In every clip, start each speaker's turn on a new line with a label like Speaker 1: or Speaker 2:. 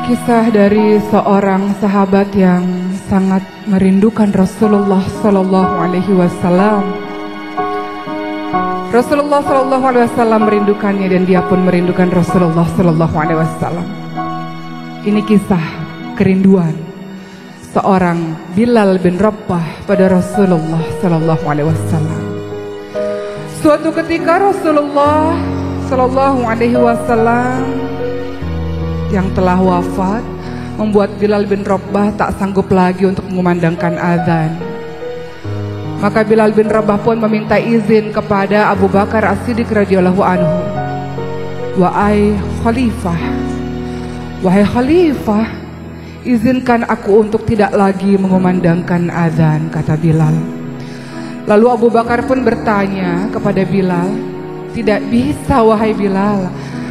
Speaker 1: Kisah dari seorang sahabat yang sangat merindukan Rasulullah Sallallahu Alaihi Wasallam. Rasulullah Sallallahu Alaihi Wasallam merindukannya dan dia pun merindukan Rasulullah Sallallahu Alaihi Wasallam. Ini kisah kerinduan seorang Bilal bin Rabah pada Rasulullah Sallallahu Alaihi Wasallam. Suatu ketika Rasulullah Sallallahu Alaihi Wasallam yang telah wafat membuat Bilal bin Rabah tak sanggup lagi untuk mengumandangkan azan. Maka Bilal bin Rabah pun meminta izin kepada Abu Bakar As-Siddiq radhiyallahu anhu. Wahai Khalifah, izinkan aku untuk tidak lagi mengumandangkan azan, kata Bilal. Lalu Abu Bakar pun bertanya kepada Bilal, tidak bisa wahai Bilal,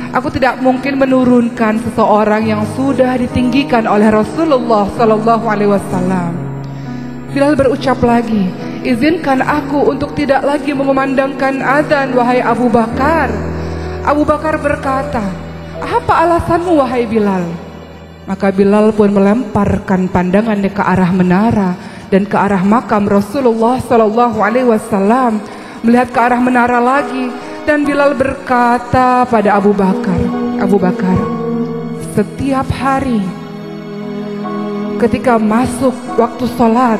Speaker 1: aku tidak mungkin menurunkan seseorang yang sudah ditinggikan oleh Rasulullah Sallallahu Alaihi Wasallam. Bilal berucap lagi, izinkan aku untuk tidak lagi mengumandangkan azan wahai Abu Bakar. Abu Bakar berkata, apa alasanmu wahai Bilal? Maka Bilal pun melemparkan pandangannya ke arah menara dan ke arah makam Rasulullah Sallallahu Alaihi Wasallam, melihat ke arah menara lagi. Dan Bilal berkata pada Abu Bakar, setiap hari ketika masuk waktu sholat,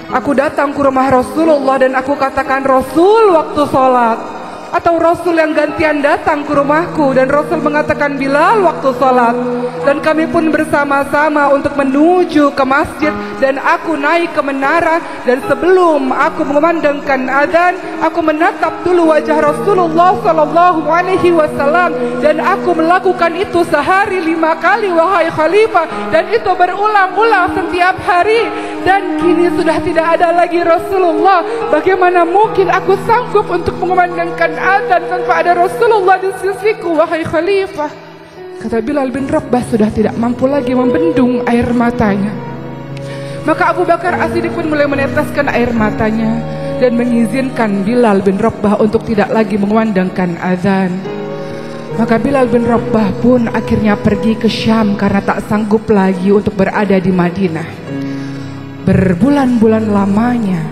Speaker 1: aku datang ke rumah Rasulullah dan aku katakan, Rasul waktu sholat. Atau Rasul yang gantian datang ke rumahku dan Rasul mengatakan, Bilal waktu sholat. Dan kami pun bersama-sama untuk menuju ke masjid dan aku naik ke menara. Dan sebelum aku mengumandangkan azan, aku menatap dulu wajah Rasulullah Sallallahu Alaihi Wasallam. Dan aku melakukan itu sehari 5 kali wahai Khalifah. Dan itu berulang-ulang setiap hari. Dan kini sudah tidak ada lagi Rasulullah. Bagaimana mungkin aku sanggup untuk mengumandangkan azan tanpa ada Rasulullah di sisiku wahai Khalifah? Kata Bilal bin Rabah sudah tidak mampu lagi membendung air matanya. Maka Abu Bakar As-Siddiq pun mulai meneteskan air matanya dan mengizinkan Bilal bin Rabah untuk tidak lagi mengumandangkan azan. Maka Bilal bin Rabah pun akhirnya pergi ke Syam karena tak sanggup lagi untuk berada di Madinah. Berbulan-bulan lamanya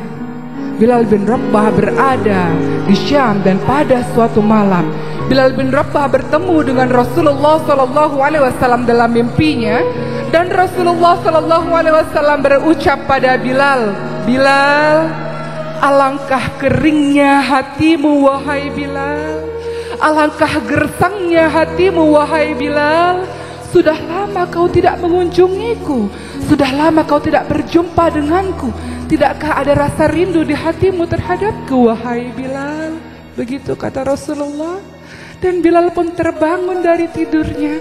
Speaker 1: Bilal bin Rabah berada di Syam dan pada suatu malam Bilal bin Rabah bertemu dengan Rasulullah Sallallahu Alaihi Wasallam dalam mimpinya. Dan Rasulullah Sallallahu Alaihi Wasallam berucap pada Bilal, Bilal, alangkah keringnya hatimu wahai Bilal, alangkah gersangnya hatimu wahai Bilal. Sudah lama kau tidak mengunjungiku, sudah lama kau tidak berjumpa denganku. Tidakkah ada rasa rindu di hatimu terhadapku wahai Bilal? Begitu kata Rasulullah. Dan Bilal pun terbangun dari tidurnya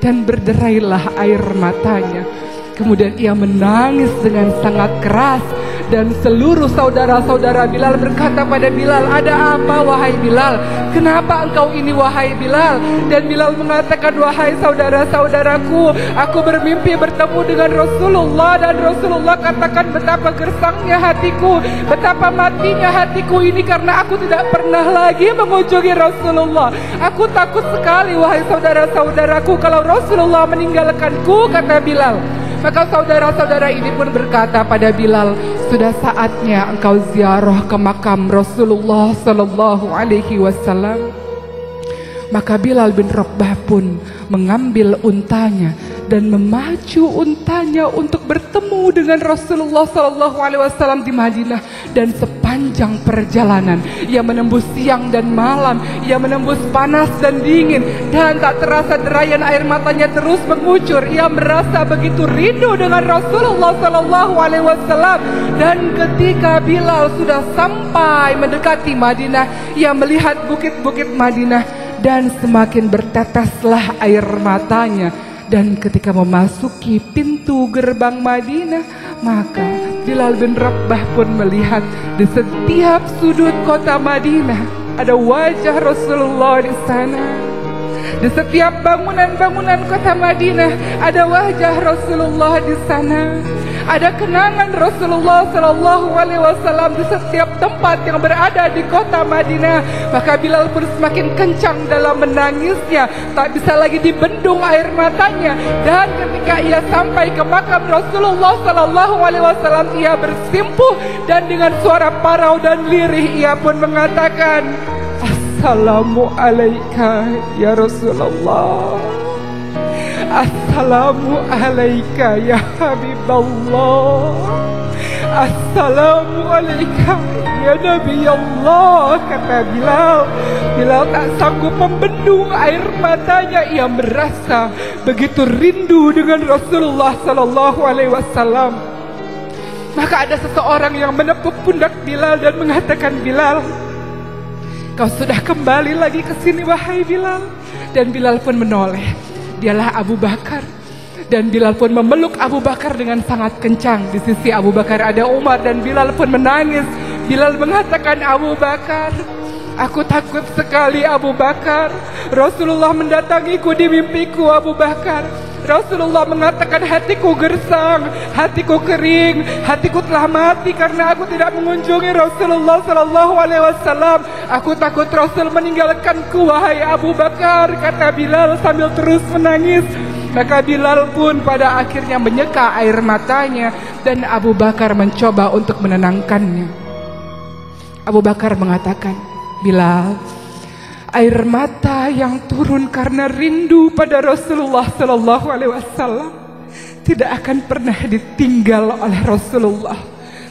Speaker 1: dan berderailah air matanya. Kemudian ia menangis dengan sangat keras. Dan seluruh saudara-saudara Bilal berkata pada Bilal, ada apa wahai Bilal? Kenapa engkau ini wahai Bilal? Dan Bilal mengatakan, wahai saudara-saudaraku, aku bermimpi bertemu dengan Rasulullah. Dan Rasulullah katakan betapa gersangnya hatiku, betapa matinya hatiku ini karena aku tidak pernah lagi mengunjungi Rasulullah. Aku takut sekali wahai saudara-saudaraku kalau Rasulullah meninggalkanku, kata Bilal. Maka saudara-saudara ini pun berkata pada Bilal, sudah saatnya engkau ziarah ke makam Rasulullah Sallallahu Alaihi Wasallam. Maka Bilal bin Rabah pun mengambil untanya dan memacu untanya untuk bertemu dengan Rasulullah Sallallahu Alaihi Wasallam di Madinah. Dan sepanjang perjalanan ia menembus siang dan malam, ia menembus panas dan dingin, dan tak terasa derayan air matanya terus mengucur. Ia merasa begitu rindu dengan Rasulullah Sallallahu Alaihi Wasallam. Dan ketika Bilal sudah sampai mendekati Madinah, ia melihat bukit-bukit Madinah dan semakin berteteslah air matanya. Dan ketika memasuki pintu gerbang Madinah, maka Bilal bin Rabah pun melihat di setiap sudut kota Madinah ada wajah Rasulullah di sana. Di setiap bangunan-bangunan kota Madinah ada wajah Rasulullah di sana. ada kenangan Rasulullah Sallallahu Alaihi Wasallam di setiap tempat yang berada di kota Madinah. Maka Bilal pun semakin kencang dalam menangisnya, tak bisa lagi dibendung air matanya. Dan ketika ia sampai ke makam Rasulullah Sallallahu Alaihi Wasallam, ia bersimpuh dan dengan suara parau dan lirih ia pun mengatakan, Assalamu alaika ya Rasulullah, Assalamu alaika ya Habiballah, Assalamu alaika ya Nabi Allah. Kata Bilal. Bilal tak sanggup membendung air matanya. Ia merasa begitu rindu dengan Rasulullah Sallallahu Alaihi Wasallam. Maka ada seseorang yang menepuk pundak Bilal dan mengatakan, Bilal, kau sudah kembali lagi ke sini wahai Bilal. Dan Bilal pun menoleh. Dialah Abu Bakar. Dan Bilal pun memeluk Abu Bakar dengan sangat kencang. Di sisi Abu Bakar ada Umar dan Bilal pun menangis. Bilal mengatakan, Abu Bakar, aku takut sekali Abu Bakar. Rasulullah mendatangiku di mimpiku Abu Bakar. Rasulullah mengatakan, hatiku gersang, hatiku kering, hatiku telah mati karena aku tidak mengunjungi Rasulullah Sallallahu Alaihi Wasallam. Aku takut Rasul meninggalkanku wahai Abu Bakar, kata Bilal sambil terus menangis. Maka Bilal pun pada akhirnya menyeka air matanya dan Abu Bakar mencoba untuk menenangkannya. Abu Bakar mengatakan, Bilal, air mata yang turun karena rindu pada Rasulullah Sallallahu Alaihi Wasallam tidak akan pernah ditinggal oleh Rasulullah,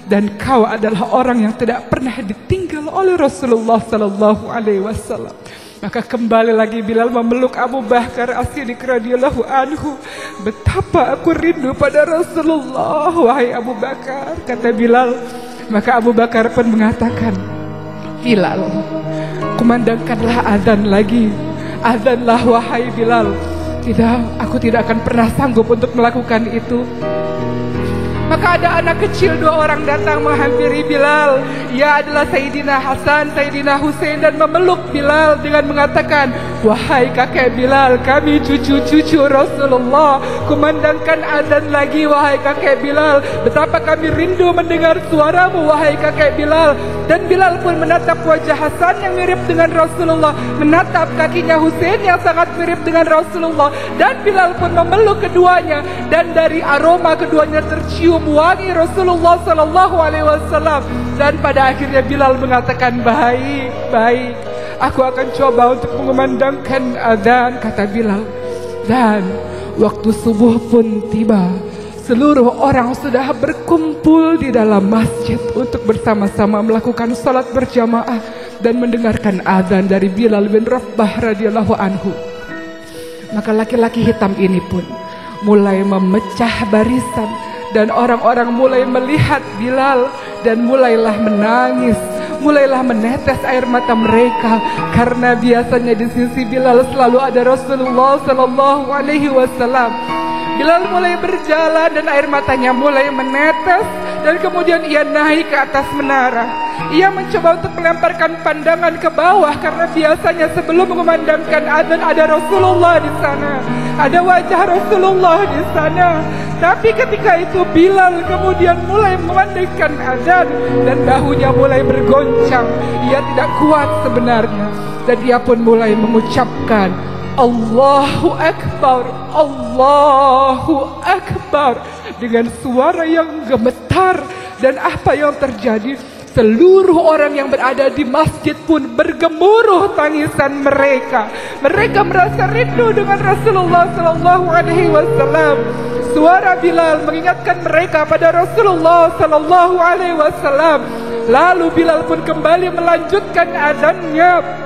Speaker 1: dan kau adalah orang yang tidak pernah ditinggal oleh Rasulullah Sallallahu Alaihi Wasallam. Maka kembali lagi Bilal memeluk Abu Bakar As-Siddiq radhiyallahu anhu. Betapa aku rindu pada Rasulullah wahai Abu Bakar, kata Bilal. Maka Abu Bakar pun mengatakan, Bilal, kumandangkanlah azan lagi. Azanlah wahai Bilal. Tidak, aku tidak akan pernah sanggup untuk melakukan itu. Maka ada anak kecil 2 orang datang menghampiri Bilal. Ia adalah Sayyidina Hasan, Sayyidina Husain, dan memeluk Bilal dengan mengatakan, wahai kakek Bilal, kami cucu-cucu Rasulullah. Kumandangkan azan lagi wahai kakek Bilal. Betapa kami rindu mendengar suaramu wahai kakek Bilal. Dan Bilal pun menatap wajah Hasan yang mirip dengan Rasulullah, menatap kakinya Husain yang sangat mirip dengan Rasulullah. Dan Bilal pun memeluk keduanya. Dan dari aroma keduanya tercium wangi Rasulullah Sallallahu Alaihi Wasallam. Dan pada akhirnya Bilal mengatakan, baik, baik, aku akan coba untuk mengumandangkan azan, kata Bilal. Dan waktu subuh pun tiba. Seluruh orang sudah berkumpul di dalam masjid untuk bersama-sama melakukan salat berjamaah dan mendengarkan azan dari Bilal bin Rabah radhiyallahu anhu. Maka laki-laki hitam ini pun mulai memecah barisan dan orang-orang mulai melihat Bilal dan mulailah menangis, mulailah menetes air mata mereka karena biasanya di sisi Bilal selalu ada Rasulullah Sallallahu Alaihi Wasallam. Bilal mulai berjalan dan air matanya mulai menetes dan kemudian ia naik ke atas menara. Ia mencoba untuk melemparkan pandangan ke bawah karena biasanya sebelum mengumandangkan azan ada Rasulullah di sana, ada wajah Rasulullah di sana. Tapi ketika itu Bilal kemudian mulai memandangkan azan dan bahunya mulai bergoncang. Ia tidak kuat sebenarnya dan ia pun mulai mengucapkan, Allahu Akbar, Allahu Akbar, dengan suara yang gemetar. Dan apa yang terjadi? Seluruh orang yang berada di masjid pun bergemuruh tangisan mereka. Mereka merasa rindu dengan Rasulullah Sallallahu Alaihi Wasallam. Suara Bilal mengingatkan mereka pada Rasulullah Sallallahu Alaihi Wasallam. Lalu Bilal pun kembali melanjutkan azannya.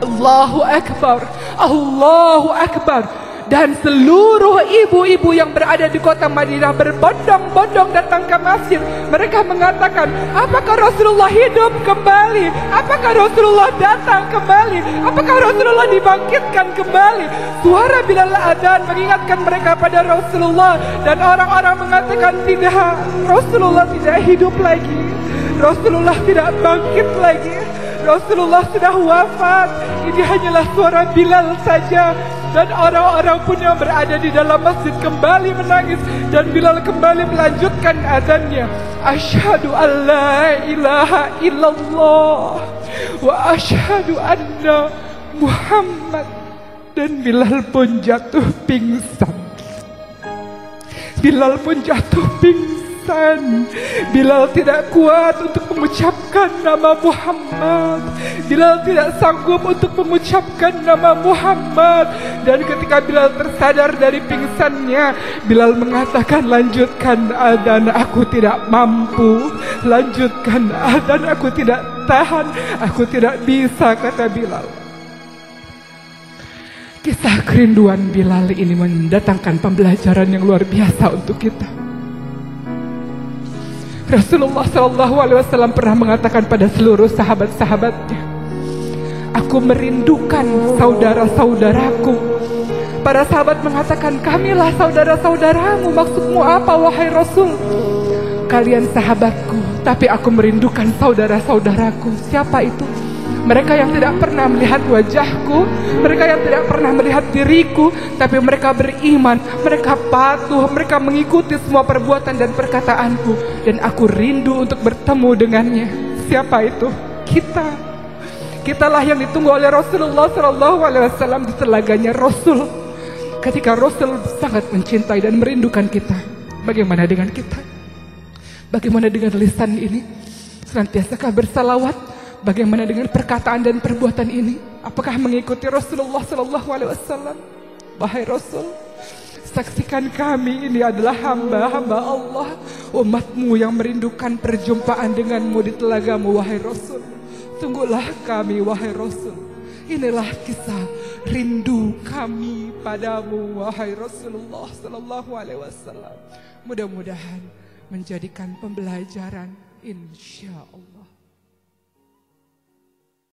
Speaker 1: Allahu Akbar, Allahu Akbar. Dan seluruh ibu-ibu yang berada di kota Madinah berbondong-bondong datang ke masjid. Mereka mengatakan, apakah Rasulullah hidup kembali? Apakah Rasulullah datang kembali? Apakah Rasulullah dibangkitkan kembali? Suara Bilal adzan mengingatkan mereka pada Rasulullah. Dan orang-orang mengatakan, tidak, Rasulullah tidak hidup lagi, Rasulullah tidak bangkit lagi, Rasulullah sudah wafat. Ini hanyalah suara Bilal saja. Dan orang-orang pun yang berada di dalam masjid kembali menangis. Dan Bilal kembali melanjutkan azannya. Asyhadu an la ilaha illallah wa asyhadu anna Muhammad. Dan Bilal pun jatuh pingsan. Bilal pun jatuh pingsan. Bilal tidak kuat untuk mengucapkan nama Muhammad. Bilal tidak sanggup untuk mengucapkan nama Muhammad. Dan ketika Bilal tersadar dari pingsannya, Bilal mengatakan, lanjutkan adzan, aku tidak mampu. Lanjutkan adzan, aku tidak tahan. Aku tidak bisa, kata Bilal. Kisah kerinduan Bilal ini mendatangkan pembelajaran yang luar biasa untuk kita. Rasulullah SAW pernah mengatakan pada seluruh sahabat-sahabatnya, aku merindukan saudara-saudaraku. Para sahabat mengatakan, kamilah saudara-saudaramu. Maksudmu apa wahai Rasul? Kalian sahabatku, tapi aku merindukan saudara-saudaraku. Siapa itu? Mereka yang tidak pernah melihat wajahku, mereka yang tidak pernah melihat diriku, tapi mereka beriman, mereka patuh, mereka mengikuti semua perbuatan dan perkataanku, dan aku rindu untuk bertemu dengannya. Siapa itu? Kita. Kitalah yang ditunggu oleh Rasulullah SAW di telaganya Rasul. Ketika Rasul sangat mencintai dan merindukan kita, bagaimana dengan kita? Bagaimana dengan lisan ini? Senantiasakah bersalawat? Bagaimana dengan perkataan dan perbuatan ini? Apakah mengikuti Rasulullah SAW? Wahai Rasul, saksikan kami ini adalah hamba-hamba Allah, umatmu yang merindukan perjumpaan denganmu di telagamu, wahai Rasul. Tunggulah kami, wahai Rasul. Inilah kisah rindu kami padamu, wahai Rasulullah SAW. Mudah-mudahan menjadikan pembelajaran, insya Allah.